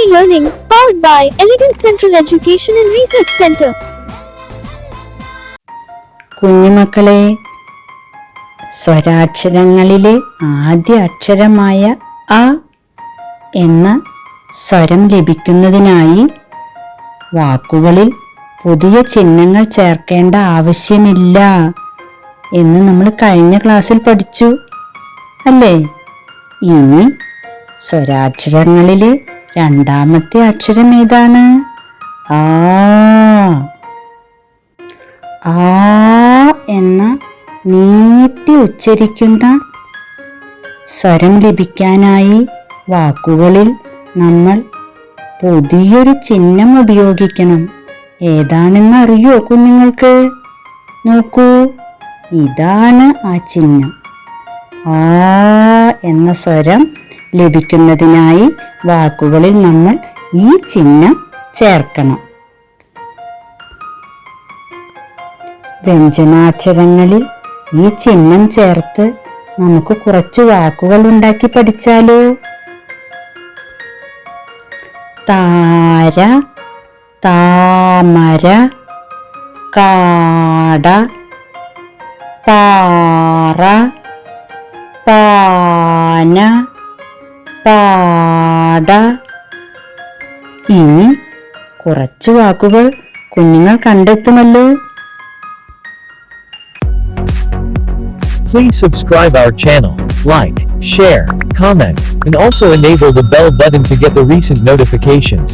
Learning, powered by Elegant Central Education and Research Center. കുഞ്ഞുമക്കളെ, സ്വരാക്ഷരങ്ങളിലെ ആദ്യ അക്ഷരമായ അ എന്ന സ്വരം ലഭിക്കുന്നതിനായി വാക്കുകളിൽ പുതിയ ചിഹ്നങ്ങൾ ചേർക്കേണ്ട ആവശ്യമില്ല എന്ന് നമ്മൾ കഴിഞ്ഞ ക്ലാസ്സിൽ പഠിച്ചു അല്ലേ? ഇനി സ്വരാക്ഷരങ്ങളിലെ രണ്ടാമത്തെ അക്ഷരം ഏതാണ്? ആ. ആ എന്ന നീട്ടി ഉച്ചരിക്കുന്ന സ്വരം ലഭിക്കാനായി വാക്കുകളിൽ നമ്മൾ പുതിയൊരു ചിഹ്നം ഉപയോഗിക്കണം. ഏതാണെന്ന് അറിയോ കുഞ്ഞുങ്ങൾക്ക്? നോക്കൂ, ഇതാണ് ആ ചിഹ്നം. ആ എന്ന സ്വരം ലഭിക്കുന്നതിനായി വാക്കുകളിൽ നമ്മൾ ഈ ചിഹ്നം ചേർക്കണം. വ്യഞ്ജനാക്ഷരങ്ങളിൽ ഈ ചിഹ്നം ചേർത്ത് നമുക്ക് കുറച്ച് വാക്കുകൾ ഉണ്ടാക്കി പഠിച്ചാലോ? താര, താമര, കാട, പാറ, പാന, പാട. ഇനി കുറച്ച് വാക്കുകൾ കുഞ്ഞുങ്ങൾ കണ്ടെത്തുമല്ലോ. Please subscribe our channel, like, share, comment, and also enable the bell button to get the recent notifications.